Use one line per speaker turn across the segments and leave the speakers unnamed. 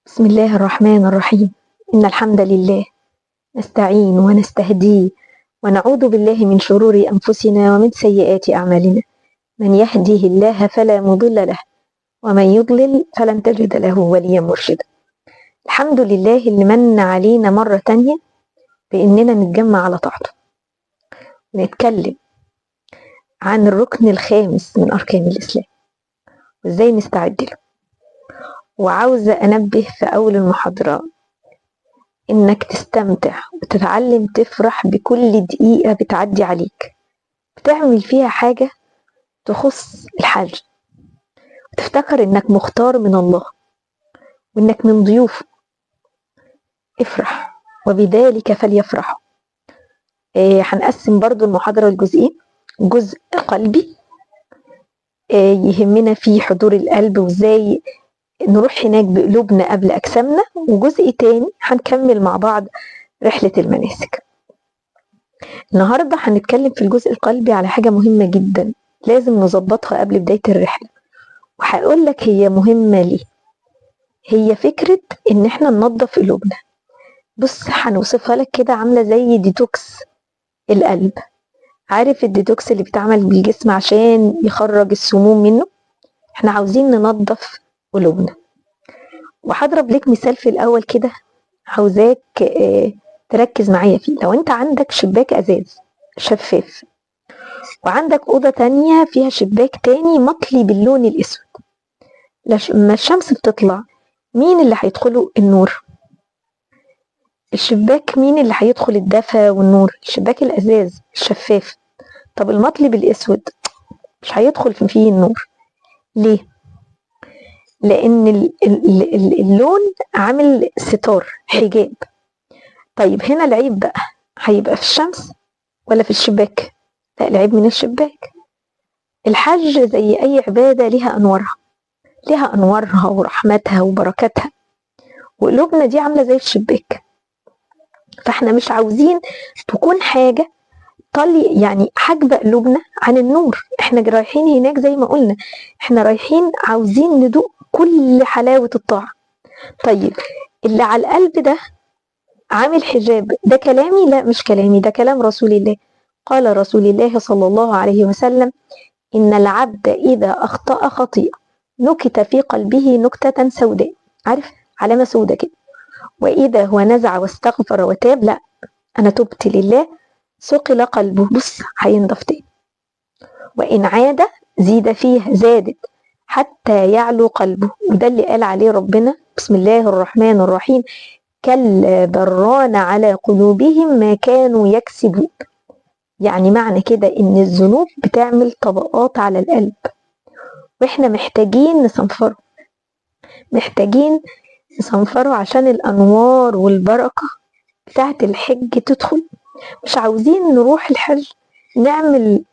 بسم الله الرحمن الرحيم. إن الحمد لله نستعين ونستهديه ونعوذ بالله من شرور أنفسنا ومن سيئات أعمالنا. من يهده الله فلا مضل له ومن يضلل فلن تجد له وليا مرشدا. الحمد لله اللي من علينا مرة تانية بإننا نتجمع على طاعته ونتكلم عن الركن الخامس من أركان الإسلام وإزاي نستعد له. وعاوزة أنبه في أول المحاضرة إنك تستمتع وتتعلم تفرح بكل دقيقة بتعدي عليك بتعمل فيها حاجة تخص الحج، وتفتكر إنك مختار من الله وإنك من ضيوفه. افرح وبذلك فليفرحوا. هنقسم برضو المحاضرة لجزئين: جزء قلبي يهمنا فيه حضور القلب وإزاي نروح هناك بقلوبنا قبل أجسامنا، وجزء تاني هنكمل مع بعض رحلة المناسك. النهاردة هنتكلم في الجزء القلبي على حاجة مهمة جدا لازم نظبطها قبل بداية الرحلة، وهقول لك هي مهمة ليه. هي فكرة إن احنا ننظف قلوبنا. بص، هنوصفها لك كده عاملة زي ديتوكس القلب. عارف الديتوكس اللي بيتعمل بالجسم عشان يخرج السموم منه؟ احنا عاوزين ننظف قلوبنا. وهضرب لك مثال في الأول كده، عاوزاك تركز معايا فيه. لو انت عندك شباك ازاز شفاف وعندك اوضه تانية فيها شباك تاني مطلي باللون الاسود، لما الشمس بتطلع مين اللي هيدخله النور؟ الشباك. مين اللي هيدخل الدفا والنور؟ الشباك الازاز الشفاف. طب المطلي بالاسود مش هيدخل فيه النور. ليه؟ لان اللون عامل ستار حجاب. طيب هنا العيب بقى هيبقى في الشمس ولا في الشباك؟ لا، العيب من الشباك. الحج زي أي عبادة لها أنوارها ورحمتها وبركاتها، وقلوبنا دي عاملة زي الشباك. فاحنا مش عاوزين تكون حاجة طلي يعني حاجبة قلوبنا عن النور. احنا رايحين هناك زي ما قلنا، احنا رايحين عاوزين ندوق كل حلاوة الطاعة. طيب اللي على القلب ده عامل حجاب، ده كلامي؟ لا، مش كلامي، ده كلام رسول الله. قال رسول الله صلى الله عليه وسلم: إن العبد إذا أخطأ خطيئة نكت في قلبه نكتة سوداء، عارف، علامة سودة كده. وإذا هو نزع واستغفر وتاب، لا أنا تبت لله، ثقل قلبه، بص هينضف تاني. وإن عاد زيد فيه، زادت حتى يعلو قلبه. وده اللي قال عليه ربنا: بسم الله الرحمن الرحيم، كلا بران على قلوبهم ما كانوا يكسبون. يعني معنى كده إن الذنوب بتعمل طبقات على القلب، وإحنا محتاجين نصنفره عشان الأنوار والبركة بتاعت الحج تدخل. مش عاوزين نروح الحج نعمل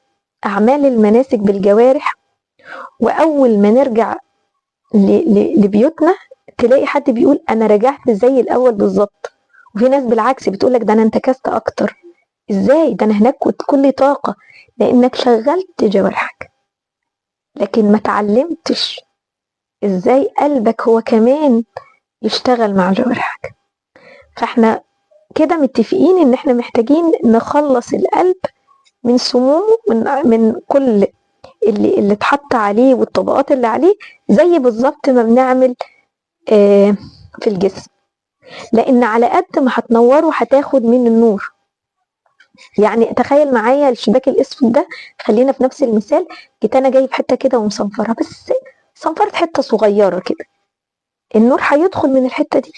أعمال المناسك بالجوارح، وأول ما نرجع لبيوتنا تلاقي حد بيقول أنا رجعت زي الأول بالظبط، وفي ناس بالعكس بتقولك ده أنا انتكست أكتر. إزاي؟ ده أنا هناك كنت كل طاقة، لأنك شغلت جوارحك لكن ما تعلمتش إزاي قلبك هو كمان يشتغل مع جوارحك. فاحنا كده متفقين ان احنا محتاجين نخلص القلب من سمومه، من كل اللي اتحط عليه والطبقات اللي عليه، زي بالظبط ما بنعمل في الجسم. لان على قد ما هتنوره هتاخد من النور. يعني تخيل معايا الشباك الاسود ده، خلينا في نفس المثال. جيت انا جايب حته كده ومصنفرها، بس صنفرت حته صغيره كده، النور هيدخل من الحته دي.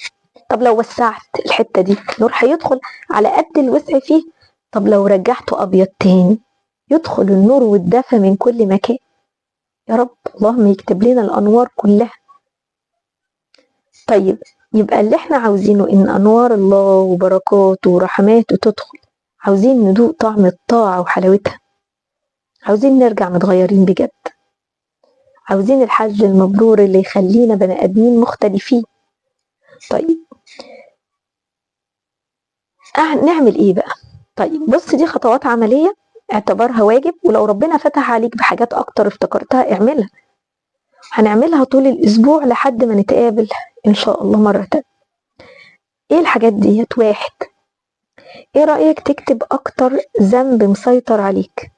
طب لو وسعت الحته دي النور هيدخل على قد الوسع فيه. طب لو رجعته ابيض تاني يدخل النور والدفى من كل مكان. يا رب اللهم يكتب لنا الانوار كلها. طيب يبقى اللي احنا عاوزينه ان انوار الله وبركاته ورحماته تدخل. عاوزين ندوق طعم الطاعه وحلاوتها، عاوزين نرجع متغيرين بجد، عاوزين الحج المبرور اللي يخلينا بني ادمين مختلفين. طيب نعمل ايه بقى؟ طيب بص، دي خطوات عملية اعتبرها واجب، ولو ربنا فتح عليك بحاجات اكتر افتكرتها اعملها. هنعملها طول الاسبوع لحد ما نتقابل ان شاء الله مرة تانية. ايه الحاجات ديت؟ واحد، ايه رأيك تكتب اكتر ذنب مسيطر عليك،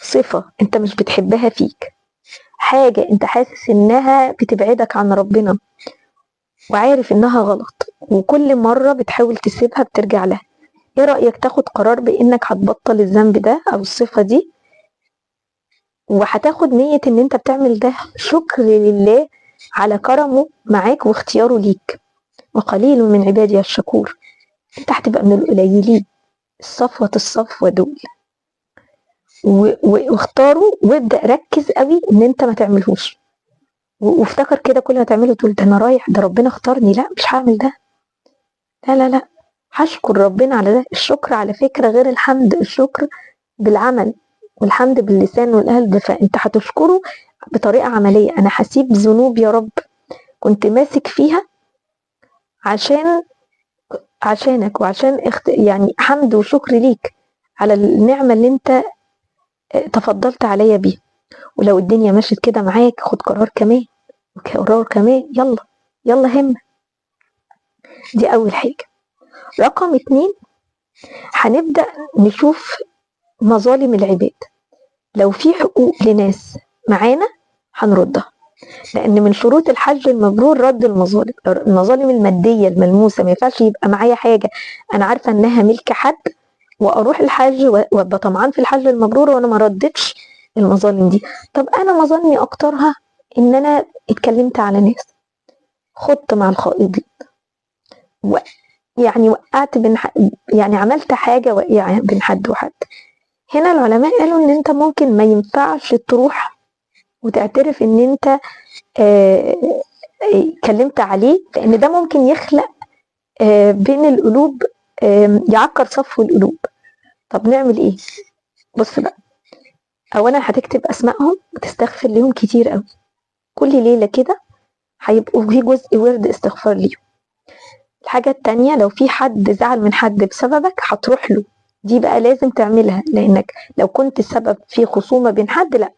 صفة انت مش بتحبها فيك، حاجة انت حاسس انها بتبعدك عن ربنا وعارف انها غلط وكل مرة بتحاول تسيبها بترجع لها. ايه رأيك تاخد قرار بانك هتبطل الذنب ده او الصفة دي، وهتاخد نية ان انت بتعمل ده شكر لله على كرمه معاك واختياره ليك، وقليل من عبادي الشكور. انت هتبقى من القليلين، الصفوة الصفوة دول، واختاره وابدأ ركز قوي ان انت ما تعملهوش، وافتكر كده كل ما تعمله تقول ده انا رايح، ده ربنا اختارني، لا مش هعمل ده، لا لا لا، هشكر ربنا على ده. الشكر على فكرة غير الحمد، الشكر بالعمل والحمد باللسان والقلب، فانت هتشكره بطريقة عملية. انا هسيب ذنوب يا رب كنت ماسك فيها عشانك وعشان يعني حمد وشكر ليك على النعمة اللي انت تفضلت عليا بيها. ولو الدنيا مشيت كده معاك خد قرار كمان وقرار كمان، يلا يلا همة. دي اول حاجة. رقم 2، هنبدأ نشوف مظالم العباد. لو في حقوق لناس معانا هنردها، لان من شروط الحج المبرور رد المظالم المادية الملموسة. ما ينفعش يبقى معايا حاجة انا عارفة انها ملك حد واروح الحج وابقى طمعان في الحج المبرور وانا ما ردتش المظالم دي. طب انا مظالمي اكترها ان انا اتكلمت على ناس، خدت مع الخائضين، يعني وقعت يعني عملت حاجة وقيعة بين حد وحد. هنا العلماء قالوا ان انت ممكن ما ينفعش تروح وتعترف ان انت اتكلمت عليه، لان ده ممكن يخلق بين القلوب، يعكر صفو القلوب. طب نعمل ايه؟ بص بقى، اولا هتكتب اسمائهم وتستغفر ليهم كتير قوي، كل ليله كده هيبقوا في جزء ورد استغفار ليهم. الحاجه التانية، لو في حد زعل من حد بسببك هتروح له، دي بقى لازم تعملها، لانك لو كنت السبب في خصومه بين حد، لا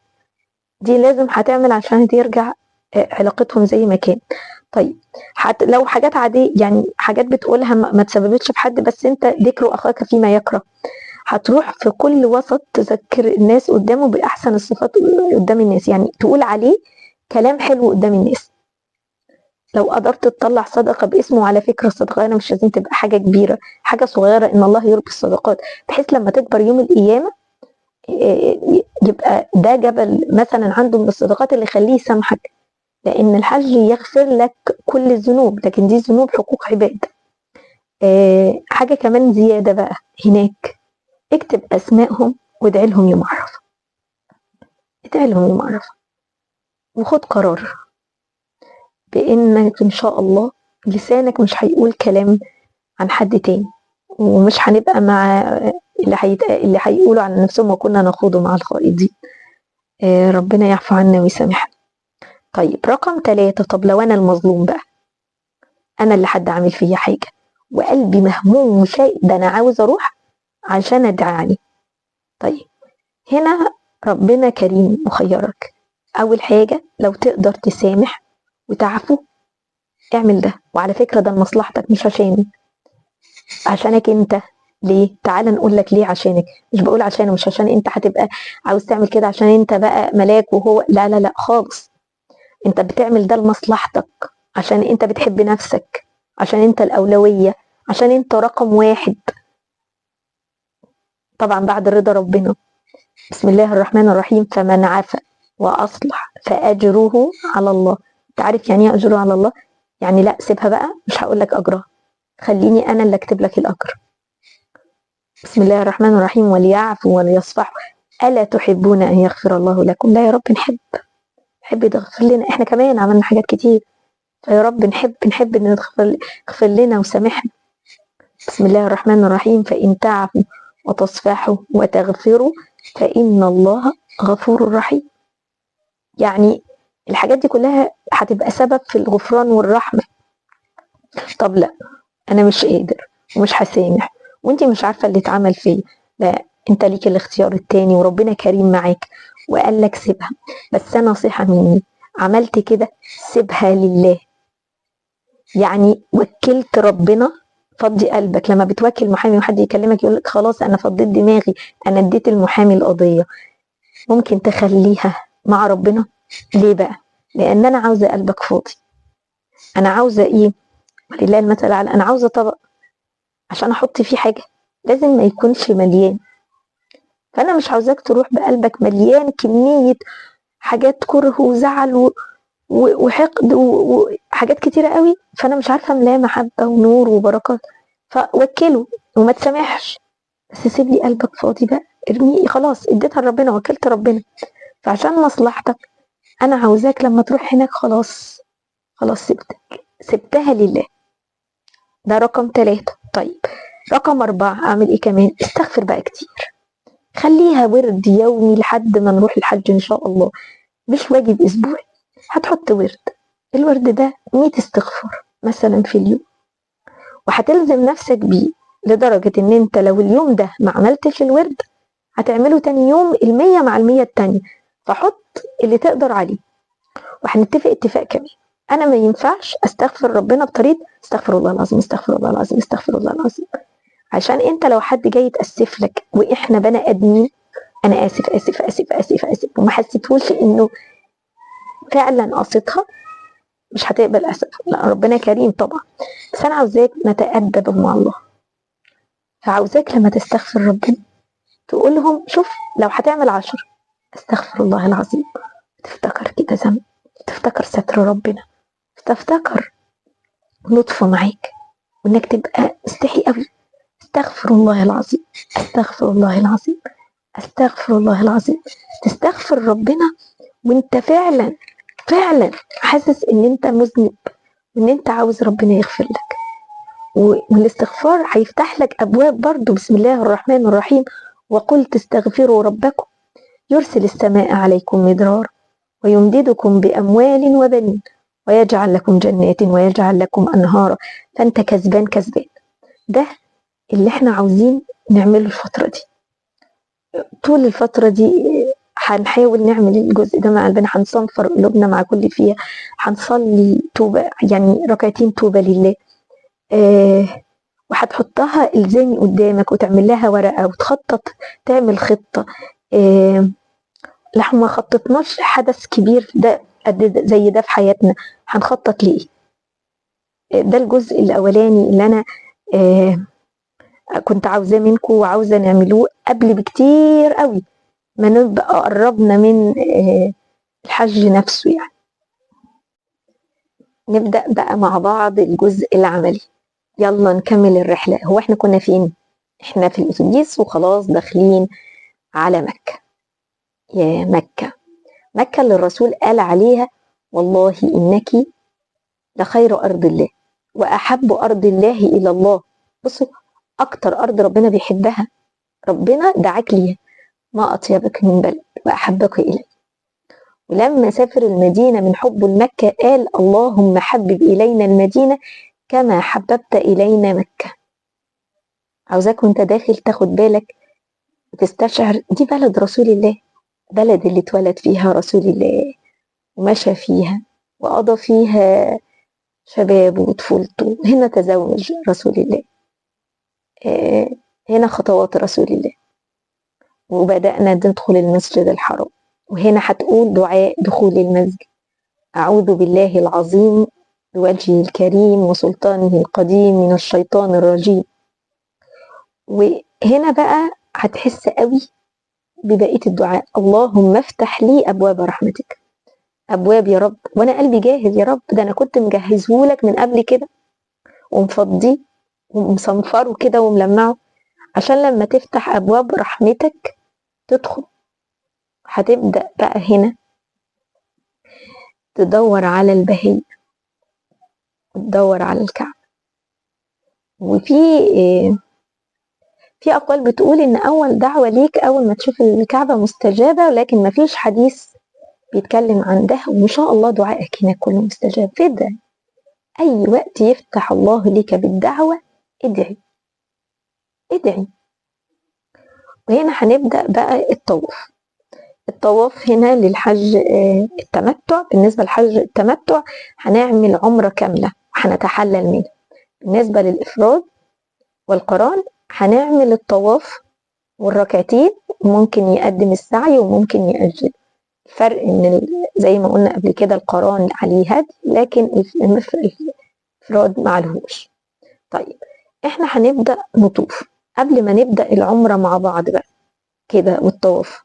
دي لازم هتعمل عشان ترجع علاقتهم زي ما كان. طيب لو حاجات عاديه، يعني حاجات بتقولها ما تسببتش في حد، بس انت ذكر اخاك فيما يكره، هتروح في كل وسط تذكر الناس قدامه بأحسن الصفات قدام الناس، يعني تقول عليه كلام حلو قدام الناس. لو قدرت تطلع صدقة باسمه، على فكرة الصدقة أنا مش لازم تبقى حاجة كبيرة، حاجة صغيرة، إن الله يربي الصدقات، بحيث لما تكبر يوم القيامة يبقى ده جبل مثلا عنده من الصدقات اللي يخليه يسامحك، لأن الحج يغفر لك كل الذنوب، لكن دي ذنوب حقوق عباد. حاجة كمان زيادة بقى هناك، اكتب أسمائهم وادعي لهم يوم عرفة، ادعي لهم يوم عرفة، وخد قرار بانك ان شاء الله لسانك مش هيقول كلام عن حد تاني، ومش هنبقى مع اللي هيقولوا عن نفسهم وكنا نخوض مع الخائضين. ربنا يعفو عنا ويسامحنا. طيب رقم 3، طب لو انا المظلوم بقى، انا اللي حد عامل فيا حاجة وقلبي مهموم وشيء، ده انا عاوز اروح عشان ادعي عليه. طيب هنا ربنا كريم مخيرك. اول حاجة لو تقدر تسامح وتعفو اعمل ده، وعلى فكرة ده لمصلحتك مش عشانك انت. ليه؟ تعال نقول لك ليه عشانك، مش بقول عشانه، مش عشان انت هتبقى عاوز تعمل كده عشان انت بقى ملاك وهو، لا لا لا خالص، انت بتعمل ده لمصلحتك، عشان انت بتحب نفسك، عشان انت الأولوية، عشان انت رقم 1 طبعا بعد رضا ربنا. بسم الله الرحمن الرحيم، فمن عفا وأصلح فأجره على الله. تعرف يعني ايه أجره على الله؟ يعني لا سيبها بقى، مش هقول لك أجرها، خليني أنا اللي أكتب لك الأجر. بسم الله الرحمن الرحيم، وليعفوا وليصفحوا ألا تحبون أن يغفر الله لكم. لا يا رب نحب تغفر لنا، احنا كمان عملنا حاجات كتير، فيا رب نحب ان تغفر لنا وسامحنا. بسم الله الرحمن الرحيم، فإن تعفوا وتصفحوا وتغفروا فإن الله غفور رحيم. يعني الحاجات دي كلها هتبقى سبب في الغفران والرحمة. طب لا أنا مش قادر ومش هسامح وانتي مش عارفة اللي اتعمل فيا، لا انت ليك الاختيار التاني، وربنا كريم معاك وقال لك سيبها، بس انا نصيحة مني، عملت كده سيبها لله، يعني وكلت ربنا. فضي قلبك. لما بتوكل محامي وحد يكلمك يقول لك خلاص انا فضيت دماغي، انا اديت المحامي القضيه، ممكن تخليها مع ربنا. ليه بقى؟ لان انا عاوزه قلبك فاضي. انا عاوزه ايه؟ ولله المثل الاعلى، انا عاوزه طبق عشان احط فيه حاجه لازم ما يكونش مليان. فانا مش عاوزاك تروح بقلبك مليان كميه حاجات كره وزعل وحقد وحاجات كتيره قوي، فانا مش عارفه املاه محبه ونور وبركات. فوكله وما تسامحش، بس سيب لي قلبك فاضي بقى، ارميه خلاص، اديتها لربنا، وكلت ربنا. فعشان مصلحتك انا عاوزاك لما تروح هناك خلاص، خلاص سبتها لله. ده رقم 3. طيب رقم 4 اعمل ايه كمان؟ استغفر بقى كتير. خليها ورد يومي لحد ما نروح الحج ان شاء الله، مش واجب اسبوعي. هتحط ورد، الورد ده 100 استغفار مثلا في اليوم، وهتلزم نفسك بيه لدرجة ان انت لو اليوم ده ما عملتش الورد هتعمله تاني يوم 100 مع 100 التانية. فحط اللي تقدر عليه. وهنتفق اتفاق كمان، انا ما ينفعش استغفر ربنا بطريقه استغفر الله العظيم استغفر الله العظيم استغفر الله العظيم. عشان انت لو حد جاي يتاسف لك واحنا بني ادمين، انا اسف اسف اسف اسف اسف وما حسيتهوش انه فعلا قصدها، مش هتقبل اسف. لا ربنا كريم طبعا، بس انا عاوزاك نتادب مع الله. فعاوزاك لما تستغفر ربنا تقول لهم شوف، لو هتعمل 10 استغفر الله العظيم، تفتكر كده ذنب، تفتكر ستر ربنا، تفتكر لطفه معاك، وانك تبقى مستحي قوي. استغفر الله العظيم استغفر الله العظيم استغفر الله العظيم. تستغفر ربنا وانت فعلا فعلا حاسس ان انت مذنب، وان انت عاوز ربنا يغفر لك. والاستغفار هيفتح لك ابواب برضو. بسم الله الرحمن الرحيم، وقلت استغفروا ربكم يرسل السماء عليكم مدرارا ويمددكم باموال وبنين ويجعل لكم جنات ويجعل لكم انهارا. فانت كسبان كسبان. ده اللي احنا عاوزين نعمله الفترة دي. طول الفترة دي هنحاول نعمل الجزء ده مع قلبنا، هنصنفر قلوبنا مع كل فيها، هنصلي توبة يعني ركعتين توبة لله. وهتحطها الزامي قدامك وتعمل لها ورقة وتخطط، تعمل خطة. لو ما خططناش حدث كبير ده زي ده في حياتنا هنخطط ليه؟ ده الجزء الأولاني اللي أنا كنت عاوزاه منكم وعاوزة نعملوه قبل بكتير قوي ما نبقى قربنا من الحج نفسه. يعني نبدأ بقى مع بعض الجزء العملي. يلا نكمل الرحلة. هو احنا كنا فين؟ احنا في الأتوبيس وخلاص داخلين على مكة. يا مكة، مكة اللي الرسول قال عليها والله إنك لخير أرض الله وأحب أرض الله إلى الله. بصوا، أكتر أرض ربنا بيحبها ربنا دعاك ليها، ما أطيبك من بلد وأحبك إليه. ولما سافر المدينة من حب مكة قال اللهم حبب إلينا المدينة كما حببت إلينا مكة. عاوزاك وانت داخل تاخد بالك وتستشعر دي بلد رسول الله، بلد اللي اتولد فيها رسول الله ومشى فيها وقضى فيها شبابه وطفولته. هنا تزوج رسول الله، هنا خطوات رسول الله، وبدأنا ندخل المسجد الحرام. وهنا هتقول دعاء دخول المسجد: أعوذ بالله العظيم بوجهه الكريم وسلطانه القديم من الشيطان الرجيم. وهنا بقى هتحس قوي ببقية الدعاء: اللهم افتح لي أبواب رحمتك. أبواب يا رب، وأنا قلبي جاهز يا رب، ده أنا كنت مجهزهولك من قبل كده ومفضيه ومصنفره كده وملمعه عشان لما تفتح أبواب رحمتك تدخل. هتبدأ بقى هنا تدور على البهية وتدور على الكعبة. في أقوال بتقول إن أول دعوة ليك أول ما تشوف الكعبة مستجابة، ولكن مفيش حديث بيتكلم عن ده. وإن شاء الله دعائك هنا كله مستجاب. فادعي أي وقت يفتح الله لك بالدعوة، ادعي ادعي. وهنا هنبدأ بقى الطواف. الطواف هنا للحج التمتع. بالنسبة لحج التمتع هنعمل عمرة كاملة وهنتحلل منها. بالنسبة للإفراد والقران هنعمل الطواف والركعتين، ممكن يقدم السعي وممكن يأجل. الفرق ان زي ما قلنا قبل كده القران عليه هدي، لكن الإفراد معلهوش. طيب احنا هنبدأ نطوف. قبل ما نبدأ العمرة مع بعض بقى كده والطواف،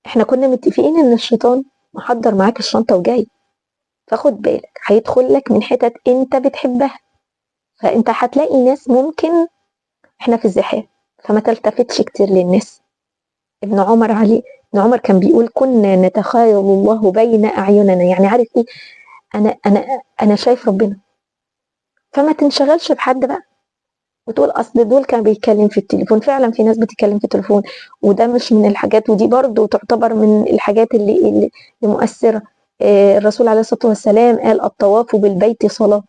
احنا كنا متفقين ان الشيطان محضر معاك الشنطة وجاي، فخد بالك هيدخل لك من حتت انت بتحبها. فانت هتلاقي ناس ممكن، احنا في الزحام فما تلتفتش كتير للناس. ابن عمر كان بيقول كنا نتخيل الله بين اعيننا، يعني عارف ايه، انا شايف ربنا. فما تنشغلش بحد بقى وتقول اصل دول كان بيتكلم في التليفون. فعلا في ناس بتتكلم في التليفون، وده مش من الحاجات، ودي برضو تعتبر من الحاجات اللي مؤثرة. الرسول عليه الصلاة والسلام قال الطواف بالبيت صلاة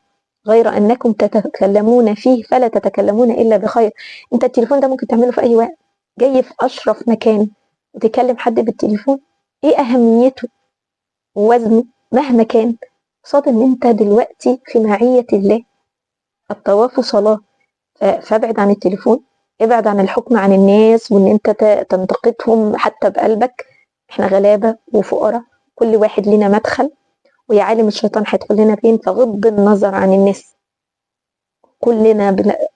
غير أنكم تتكلمون فيه فلا تتكلمون إلا بخير. انت التليفون ده ممكن تعمله في أي وقت، جاي في أشرف مكان وتكلم حد بالتليفون، ايه أهميته ووزنه مهما كان قصاد ان انت دلوقتي في معية الله. الطواف صلاة. فابعد عن التليفون، ابعد عن الحكم عن الناس وان انت تنتقدهم حتى بقلبك. احنا غلابة وفقراء، كل واحد لنا مدخل، ويا عالم الشيطان هيدخل لنا فين. فغض النظر عن الناس،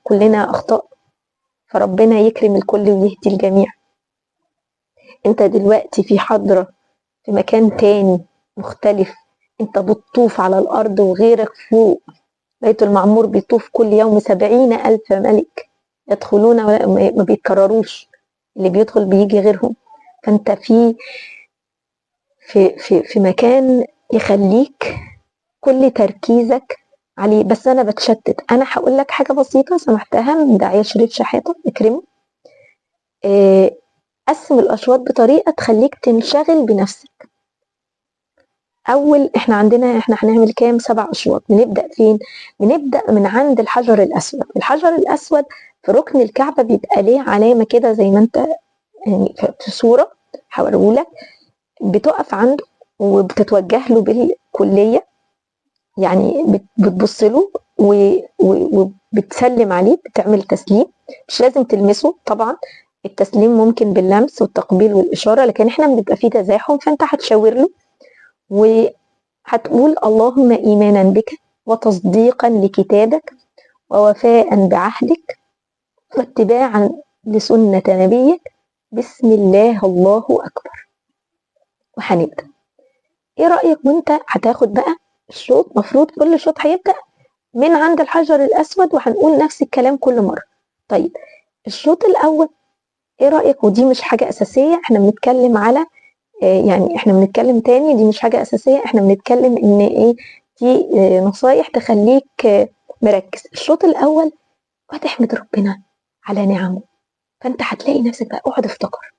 كلنا اخطاء، فربنا يكرم الكل ويهدي الجميع. انت دلوقتي في حضرة في مكان تاني مختلف، انت بتطوف على الارض وغيرك فوق. بيت المعمور بيطوف كل يوم 70,000 ملك يدخلون ما بيتكرروش، اللي بيدخل بيجي غيرهم. فانت في مكان يخليك كل تركيزك عليه. بس انا بتشتت. انا هقول لك حاجه بسيطه سمحتها من داعيه شريف شحاته اكرمه. قسم الاشواط بطريقه تخليك تنشغل بنفسك. احنا هنعمل كام؟ 7 اشواط. بنبدا فين؟ بنبدا من عند الحجر الاسود. الحجر الاسود في ركن الكعبه بيبقى ليه علامه كده زي ما انت يعني في صوره هوريهولك. بتقف عنده وبتتوجه له بالكليه، يعني بتبص له وبتسلم عليه، بتعمل تسليم. مش لازم تلمسه طبعا، التسليم ممكن باللمس والتقبيل والاشاره، لكن احنا بنبقى فيه تزاحم فانت هتشاور له وهتقول اللهم ايمانا بك وتصديقا لكتابك ووفاء بعهدك واتباعا لسنه نبيك، بسم الله الله اكبر. وهنبدا. ايه رايك؟ وانت هتاخد بقى الشوط، مفروض كل شوط هيبدا من عند الحجر الاسود وهنقول نفس الكلام كل مره. طيب الشوط الاول ايه رايك؟ ودي مش حاجه اساسيه، احنا بنتكلم على يعني احنا بنتكلم تاني، دي مش حاجه اساسيه، احنا بنتكلم ان ايه، دي نصايح تخليك مركز. الشوط الاول وتحمد ربنا على نعمه، فانت هتلاقي نفسك بقى اقعد افتكر.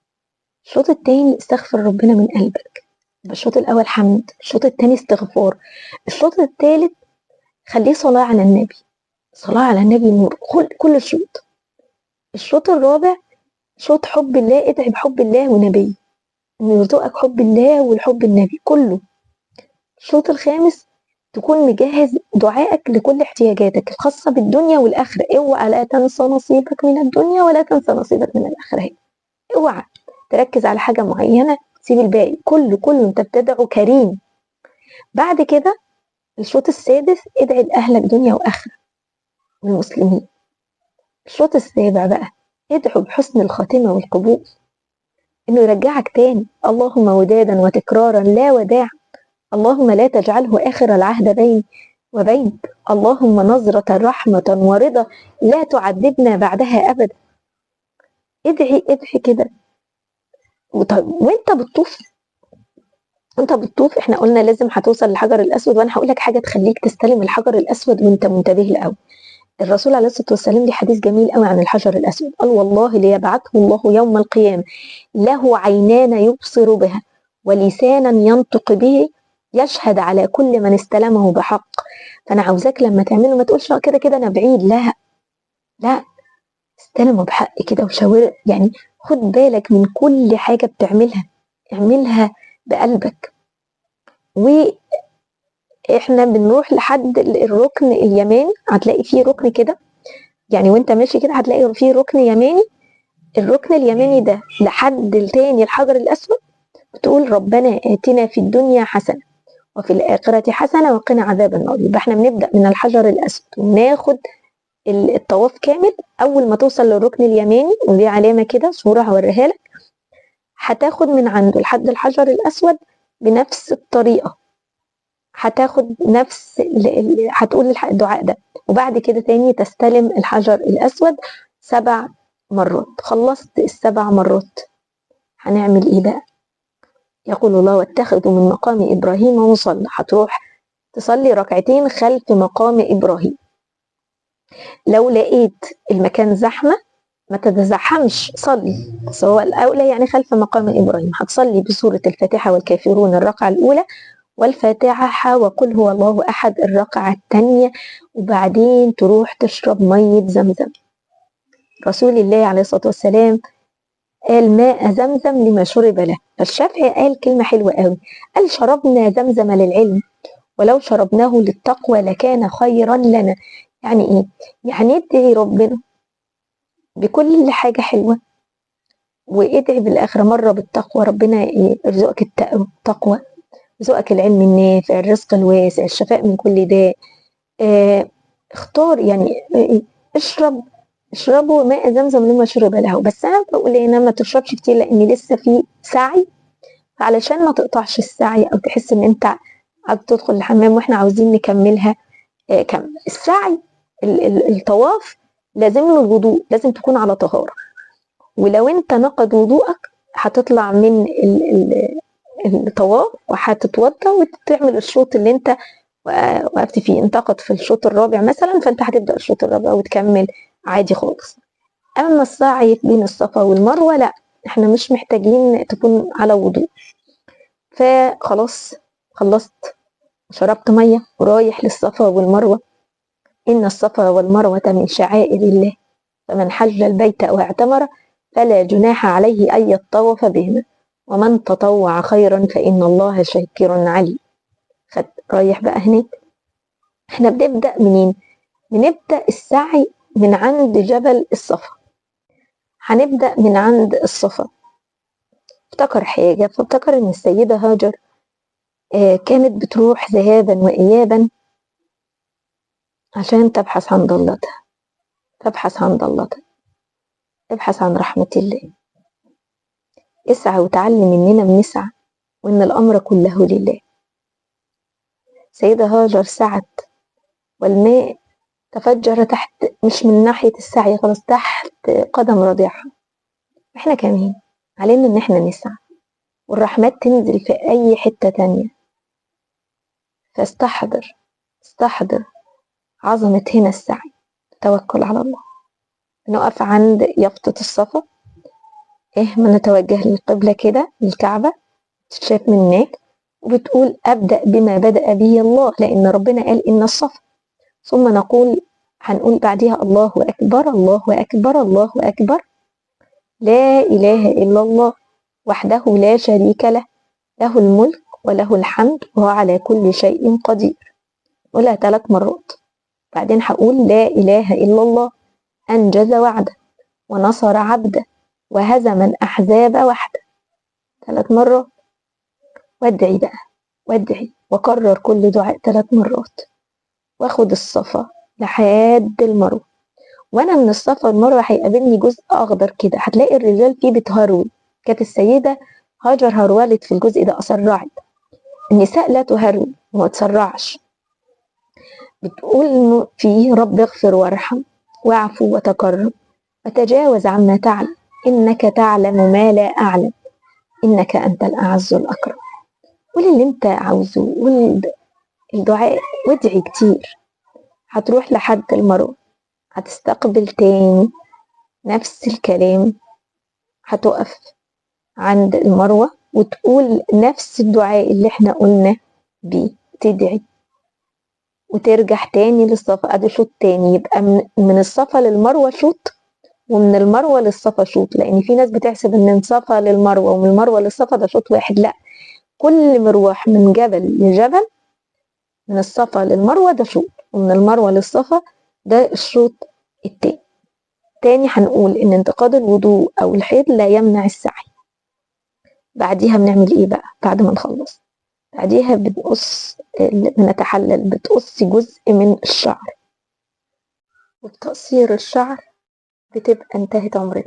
الشوط التاني استغفر ربنا من قلبك. الشوط الاول حمد، الشوط التاني استغفار، الشوط التالت خليه صلاه على النبي. صلاه على النبي نور كل الشوط. الشوط الرابع شوط حب الله، ادعي بحب الله ونبيه انه يرزقك حب الله والحب النبي كله. الشوط الخامس تكون مجهز دعائك لكل احتياجاتك الخاصة بالدنيا والآخرة. اوعى لا تنسى نصيبك من الدنيا ولا تنسى نصيبك من الآخرة. اوعى تركز على حاجة معينة، سيب الباقي كله انت بتدعو كريم. بعد كده الشوط السادس ادعي لأهلك دنيا وآخرة والمسلمين. الشوط السابع بقى ادعو بحسن الخاتمة والقبول، انه يرجعك تاني. اللهم ودادا وتكرارا لا وداع، اللهم لا تجعله آخر العهد بيني وبينك، اللهم نظرة رحمة ورضا لا تعذبنا بعدها أبدا. ادعي كده. وانت بتطوف احنا قلنا لازم هتوصل للحجر الأسود، وانا هقول لك حاجة تخليك تستلم الحجر الأسود وانت منتبه الأول. الرسول عليه الصلاة والسلام ليه حديث جميل قوي عن الحجر الأسود، قال والله ليبعثه الله يوم القيامة له عينان يبصر بها ولسانا ينطق به يشهد على كل من استلمه بحق. فانا عاوزاك لما تعمله ما تقولش كده كده انا بعيد، لا استلمه بحق كده وشاور، يعني خد بالك من كل حاجة بتعملها، اعملها بقلبك. احنا بنروح لحد الركن اليماني، هتلاقي فيه ركن كده يعني وانت ماشي كده هتلاقي فيه ركن يماني. الركن اليماني ده لحد التاني الحجر الأسود بتقول ربنا آتنا في الدنيا حسنة وفي الآخرة حسنة وقنا عذاب النار. يبقى احنا بنبدأ من الحجر الأسود وناخد الطواف كامل. أول ما توصل للركن اليماني ودي علامة كده صورة هوريها لك، هتاخد من عنده لحد الحجر الأسود بنفس الطريقة، هتاخد نفس هتقول الدعاء ده، وبعد كده تاني تستلم الحجر الأسود 7 مرات. خلصت ال7 مرات هنعمل ايه بقى؟ يقول الله واتخذوا من مقام إبراهيم مصلى. هتروح تصلي ركعتين خلف مقام إبراهيم. لو لقيت المكان زحمة ما تتزحمش، صلي سواء الأولى يعني خلف مقام إبراهيم. هتصلي بسورة الفاتحة والكافرون الركعة الأولى، والفاتحة وقل هو الله أحد الركعة الثانية، وبعدين تروح تشرب مية زمزم. رسول الله عليه الصلاة والسلام قال ماء زمزم لما شرب له. فالشافعي قال كلمة حلوة قوي، قال شربنا زمزم للعلم ولو شربناه للتقوى لكان خيرا لنا. يعني ايه؟ يعني ادعي ربنا بكل حاجة حلوة، وادعي بالآخرة مرة بالتقوى، ربنا يرزقك التقوى، يرزقك العلم النافع، الرزق الواسع، الشفاء من كل داء. اختار يعني اشربوا ماء زمزم لما شرب له. بس انا بقول هنا ما تشربش كتير لان لسه في سعي، علشان ما تقطعش السعي او تحس ان انت عايز تدخل الحمام واحنا عاوزين نكملها. كم السعي الطواف لازم له الوضوء، لازم تكون على طهارة، ولو انت نقض وضوءك هتطلع من الطواف وهتتوضى وتعمل الشوط اللي انت وقفت فيه. انتقد في الشوط الرابع مثلا فانت هتبدأ الشوط الرابع وتكمل عادي خالص. اما السعي بين الصفا والمروة لا، احنا مش محتاجين تكون على وضوء. فخلاص خلصت، شربت مية ورايح للصفا والمروة. إن الصفا والمروة من شعائر الله فمن حج البيت أو اعتمر فلا جناح عليه أن يطوف بهما ومن تطوع خيرا فإن الله شاكر عليم. رايح بقى هناك. احنا بنبدأ منين؟ بنبدأ السعي من عند جبل الصفا. هنبدأ من عند الصفا. افتكر حاجة، فافتكر ان السيدة هاجر كانت بتروح ذهابا وإيابا عشان تبحث عن ضالتها، تبحث عن ضالتها، تبحث عن رحمة الله. اسعى وتعلم اننا بنسعى وان الامر كله لله. سيدة هاجر سعت والماء تفجر تحت، مش من ناحية السعي خلاص، تحت قدم رضيعها. احنا كمان علينا ان احنا نسعى والرحمات تنزل في اي حتة تانية. فاستحضر عظمة هنا السعي، توكل على الله. نقف عند يافطة الصفا، ما نتوجه للقبلة كده للكعبة تتشاف من هناك، وبتقول أبدأ بما بدأ به الله لأن ربنا قال إن الصفا. ثم هنقول بعدها الله أكبر الله أكبر الله أكبر، لا إله إلا الله وحده لا شريك له، له الملك وله الحمد وهو على كل شيء قدير. قولها 3 مرات. بعدين هقول لا إله إلا الله أنجز وعده ونصر عبده وهزم الأحزاب وحده 3 مرات. وادعي بقى، وادعي وكرر كل دعاء 3 مرات. واخد الصفا لحد المروة، وانا من الصفا المروة هيقابلني جزء اخضر كده، هتلاقي الرجال فيه بتهرول. كانت السيدة هاجر هرولت في الجزء ده، اسرعت. النساء لا تهرول وما تسرعش. بتقول فيه رب اغفر وارحم واعفو وتكرم وتجاوز عما تعلم انك تعلم ما لا اعلم انك انت الاعز الاكرم. قول اللي انت عاوزه، قول الدعاء وادعي كتير. هتروح لحد المروة، هتستقبل تاني نفس الكلام، هتقف عند المروة وتقول نفس الدعاء اللي احنا قلنا بيه، تدعي وترجع تاني للصفا. ادي شوط تاني، يبقى من الصفا للمروة شوط ومن المروة للصفا شوط، لان في ناس بتحسب ان من الصفا للمروة ومن المروة للصفا ده شوط واحد. لا، كل مروح من جبل لجبل من الصفا للمروة ده شوط، ومن المروة للصفا ده الشوط التاني. تاني هنقول إن انتقاد الوضوء أو الحيض لا يمنع السعي. بعديها بنعمل إيه بقى بعد ما نخلص؟ بعديها بنتحلل، بتقصي جزء من الشعر، وبتقصير الشعر بتبقى انتهت عمرنا.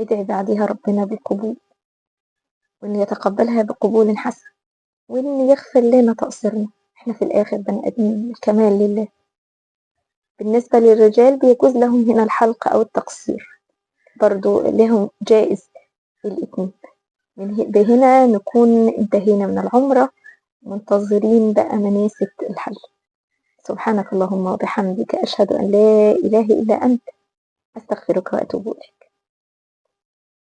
ادعي بعديها ربنا بالقبول، وإن يتقبلها بقبول حسن، وإن يغفر لنا تقصيرنا. احنا في الآخر بني آدمين، الكمال لله. بالنسبة للرجال بيجوز لهم هنا الحلق أو التقصير، برضو لهم جائز الاتنين. بهنا نكون انتهينا من العمرة، منتظرين بقى مناسك الحج. سبحانك اللهم وبحمدك، أشهد أن لا إله إلا أنت، أستغفرك وأتوب إليك.